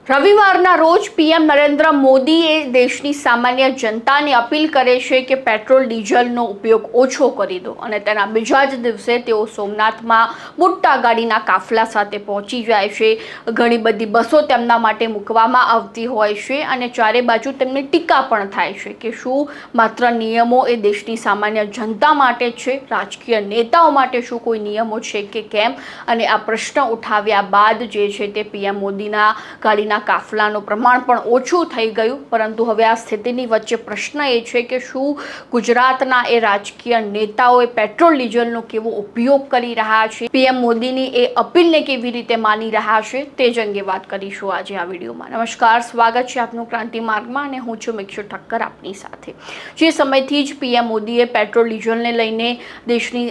રવિવારના રોજ પીએમ નરેન્દ્ર મોદીએ દેશની સામાન્ય જનતાને અપીલ કરે છે કે પેટ્રોલ ડીઝલનો ઉપયોગ ઓછો કરી દો અને તેના બીજા જ દિવસે તેઓ સોમનાથમાં મોટા ગાડીના કાફલા સાથે પહોંચી જાય છે। ઘણી બધી બસો તેમના માટે મૂકવામાં આવતી હોય છે અને ચારે બાજુ તેમની ટીકા પણ થાય છે કે શું માત્ર નિયમો એ દેશની સામાન્ય જનતા માટે છે, રાજકીય નેતાઓ માટે શું કોઈ નિયમો છે કે કેમ। અને આ પ્રશ્ન ઉઠાવ્યા બાદ જે છે તે પીએમ મોદીના ગાડીના કાફલાનું પ્રમાણ પણ ઓછું થઈ ગયું। પરંતુ હવે આ સ્થિતિની વચ્ચે પ્રશ્ન એ છે કે શું ગુજરાતના એ રાજકીય નેતાઓ પેટ્રોલ ડીઝલનો કેવો ઉપયોગ કરી રહ્યા છે, પીએમ મોદીની એ અપીલને કેવી રીતે માની રહ્યા છે, તે જ અંગે વાત કરીશું આજે આ વિડીયોમાં। નમસ્કાર, સ્વાગત છે આપનું ક્રાંતિ માર્ગમાં અને હું છું મિક્ષુ ઠક્કર આપની સાથે। જે સમયથી જ પીએમ મોદીએ પેટ્રોલ ડીઝલને લઈને દેશની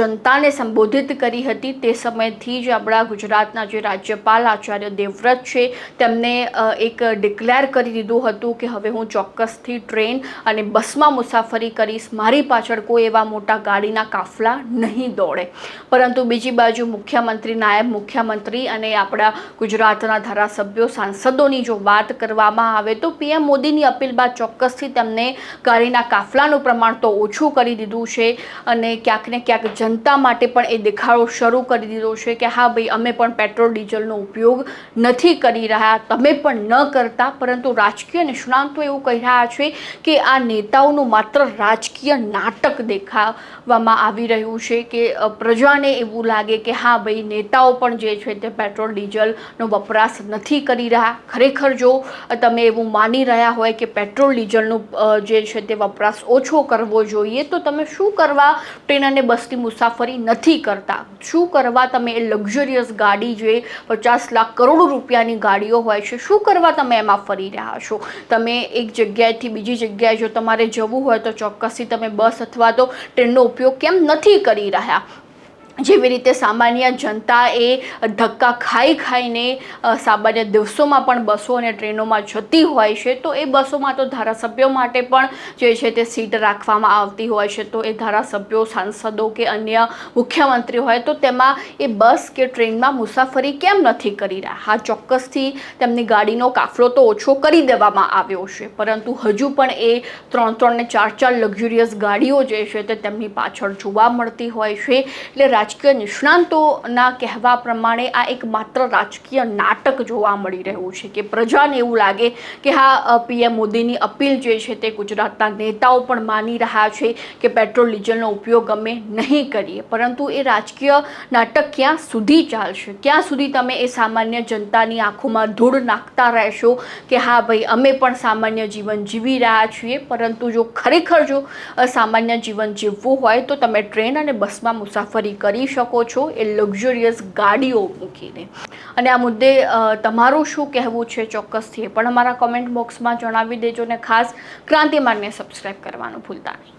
જનતાને સંબોધિત કરી હતી તે સમયથી જ આપણા ગુજરાતના જે રાજ્યપાલ આચાર્ય દેવવ્રત છે તેમને એક ડિક્લેર કરી દીધું હતું કે હવે હું ચોક્કસથી ટ્રેન અને બસમાં મુસાફરી કરીશ, મારી પાછળ કોઈ એવા મોટા ગાડીના કાફલા નહીં દોડે। પરંતુ બીજી બાજુ મુખ્યમંત્રી, નાયબ મુખ્યમંત્રી અને આપણા ગુજરાતના ધારાસભ્યો, સાંસદોની જો વાત કરવામાં આવે તો પીએમ મોદીની અપીલ બાદ ચોક્કસથી તેમને ગાડીના કાફલાનું પ્રમાણ તો ઓછું કરી દીધું છે અને ક્યાંક ને ક્યાંક જનતા માટે પણ એ દેખાડો શરૂ કરી દીધો છે કે હા ભાઈ, અમે પણ પેટ્રોલ ડીઝલનો ઉપયોગ નથી કરી રહ્યા, તમે પણ ન કરતા। પરંતુ રાજકીય નિષ્ણાંતો એવું કહી રહ્યા છે કે આ નેતાઓનું માત્ર રાજકીય નાટક દેખાવામાં આવી રહ્યું છે કે પ્રજાને એવું લાગે કે હા ભાઈ, નેતાઓ પણ જે છે તે પેટ્રોલ ડીઝલનો વપરાશ નથી કરી રહ્યા। ખરેખર જો તમે એવું માની રહ્યા હોય કે પેટ્રોલ ડીઝલનો જે છે તે વપરાશ ઓછો કરવો જોઈએ તો તમે શું કરવા ટ્રેન અને બસની મુસાફરી નથી કરતા, શું કરવા તમે એ લક્ઝરિયસ ગાડી જે 50 લાખ કરોડ રૂપિયાની ગાડીઓ હોય છે, શું કરવા તમે એમાં ફરી રહ્યા છો। તમે એક જગ્યાએથી બીજી જગ્યાએ જો તમારે જવું હોય તો ચોક્કસથી તમે બસ અથવા તો ટ્રેનનો ઉપયોગ કેમ નથી કરી રહ્યા। જેવી રીતે સામાન્ય જનતા એ ધક્કા ખાઈને સામાન્ય દિવસોમાં પણ બસો અને ટ્રેનોમાં જતી હોય છે તો એ બસોમાં તો ધારાસભ્યો માટે પણ જે છે તે સીટ રાખવામાં આવતી હોય છે, તો એ ધારાસભ્યો, સાંસદો કે અન્ય મુખ્યમંત્રી હોય તો તેમાં એ બસ કે ટ્રેનમાં મુસાફરી કેમ નથી કરી રહ્યા। હા, ચોક્કસથી તેમની ગાડીનો કાફલો તો ઓછો કરી દેવામાં આવ્યો છે પરંતુ હજુ પણ એ 3 ને 4 લક્ઝરિયસ ગાડીઓ જે છે તે તેમની પાછળ જોવા મળતી હોય છે। એટલે રાજકીય નિષ્ણાંતોના કહેવા પ્રમાણે આ એક માત્ર રાજકીય નાટક જોવા મળી રહ્યું છે કે પ્રજાને એવું લાગે કે હા, પીએમ મોદીની અપીલ જે છે તે ગુજરાતના નેતાઓ પણ માની રહ્યા છે કે પેટ્રોલ ડીઝલનો ઉપયોગ અમે નહીં કરીએ। પરંતુ એ રાજકીય નાટક ક્યાં સુધી ચાલશે, ક્યાં સુધી તમે એ સામાન્ય જનતાની આંખોમાં ધૂળ નાખતા રહેશો કે હા ભાઈ, અમે પણ સામાન્ય જીવન જીવી રહ્યા છીએ। પરંતુ જો ખરેખર જો સામાન્ય જીવન જીવવું હોય તો તમે ટ્રેન અને બસમાં મુસાફરી કરી શકો છો એ લક્ઝરિયસ ગાડીઓ મૂકીને। અને આ મુદ્દે તમારું શું કહેવું છે ચોક્કસથી પણ અમારા કોમેન્ટ બોક્સમાં જણાવી દેજો ને ખાસ ક્રાંતિ માર્ગને સબસ્ક્રાઈબ કરવાનું ભૂલતા નહીં।